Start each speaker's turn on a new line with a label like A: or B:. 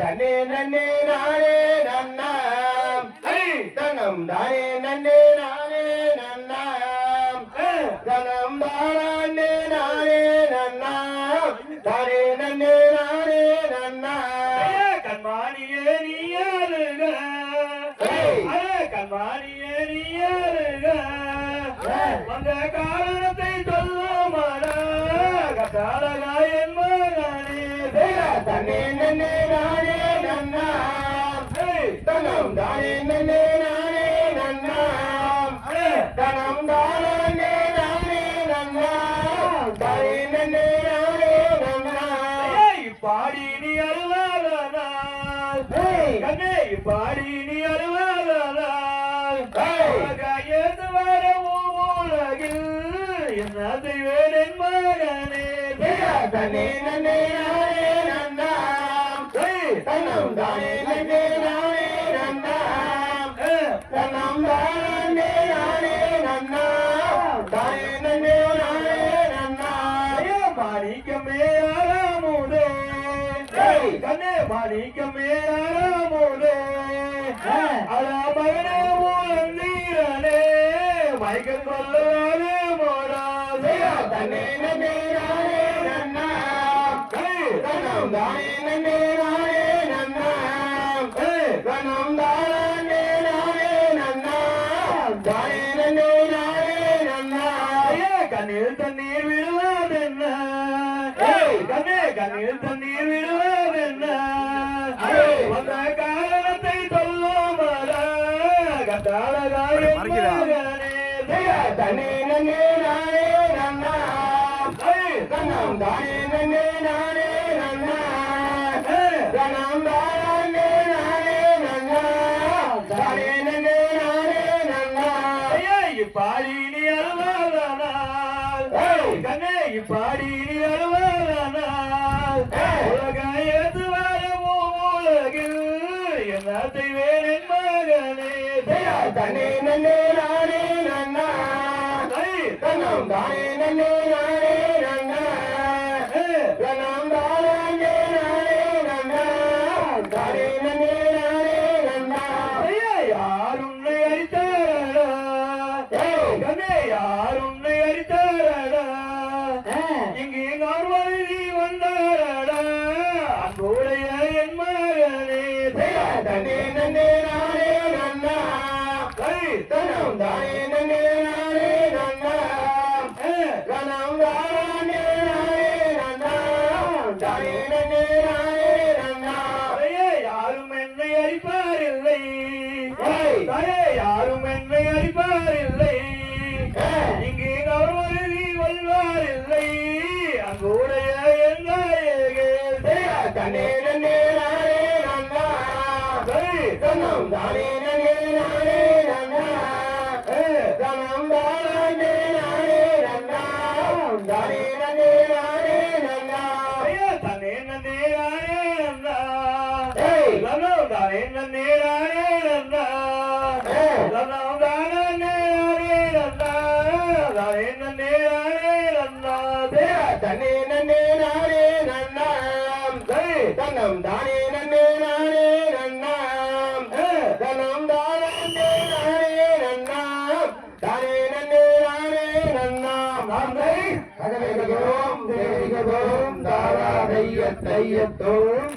A: தன்னே நன்னே நானே நன்னாம் தனம் தானே நன்னே நானே நன்னாம் தனம் தானே நானே நன்னாம் தானே நன்னே நானே நன்னாம்
B: கண்மானியே நீ யாருங்க கண்மானியே நீ யாருங்க அந்த காரணத்தை சொல்லுமாடா கட்டாளகா என் மகனே
A: தன்னே நன்னே நானே நன்னாம் தனம் தானே நன்னே நானே நன்னாம் தனம் தானே நானே நன்னாம் தானே நன்னே நானே நன்னாம்
B: பாடி நீ அருளாதானால் கண்ணே பாடி நீ அருளாதானால் ஏது வர உலகில் என்ன செய்வேன் என் மகனே
A: தன்னே நன்னே நானே நன்னாம் தனம் தானே நன்னே நானே நன்னாம் தனம் தானே நானே நன்னாம் தானே நன்னே நானே நன்னாம்
B: மாணிக்கமே ஆறாமுதே கண்ணே மாணிக்கமே ஆறாமுதே அடா மகனே ஊழந்தீரனே மைக்கல் கொள்ளுவானே மோடா
A: தன்னே நன்னே நானே நன்னாம் தனம் தானே நன்னே நானே நன்னாம் தனம் தானே நானே நன்னாம் தானே நன்னே நானே நன்னாம்
B: கண்ணில் தண்ணீர் விடுவதென்ன கண்ணே கண்ணில் தண்ணீர் விடுவதென்ன அந்த காரணத்தை சொல்லுமாடா கட்டாளகா என் மகனே
A: தன்னே நன்னே நானே நன்னாம் தனம் தானே நன்னே நானே நன்னாம் தனம் தானே நானே நன்னாம் தானே நன்னே நானே நன்னாம்
B: பாடி நீ அருளாதானால் கண்ணே பாடி நீ அருளாதானால் உலக ஏது வரவோ உலகில் என்ன செய்வேன் என் மகனே
A: தன்னே நன்னே நானே நன்னாம் தனம் தானே நன்னே நானே நன்னாம் தனம் தானே நானே நன்னாம் தானே நன்னே நானே நன்னாம்
B: யார் உன்னை அடித்தாரடா கண்ணே யார் உன்னை அடித்தாரடா இங்கே நார்வழி வந்தாரடா அன்புடைய என் மகனே
A: தன்னே நன்னே நானே நன்னாம் தனம் தானே நன்னே நானே நன்னாம் தனம் தானே நானே நன்னாம் தானே நன்னே நானே நன்னாம்
B: யாரும் என்னை அடிப்பாரில்லை யாரும் என்னை அடிப்பாரில்லை இங்கே கௌரவருதி வல்வாரில்லை அங்குடைய என்
A: தன்னே நன்னே நானே நன்னாம் தனம் தானே நன்னே நானே நன்னாம் தனம் தானே நானே நன்னாம் தானே நன்னே நானே நன்னாம்
B: தன்னே நேரானே நந்தா லனோ தானே நேரானே நந்தா லனோ தானே நேரானே நந்தா தானே நேரானே நந்தா
A: தன்னே நன்னே நானே நன்னாம் தனம் தானே நன்னே நானே நன்னாம் தனம் தானே நானே நன்னாம் தானே நன்னே நானே நன்னாம் கதவேகதோம் தேகதோம் தாரா தையத்தோம்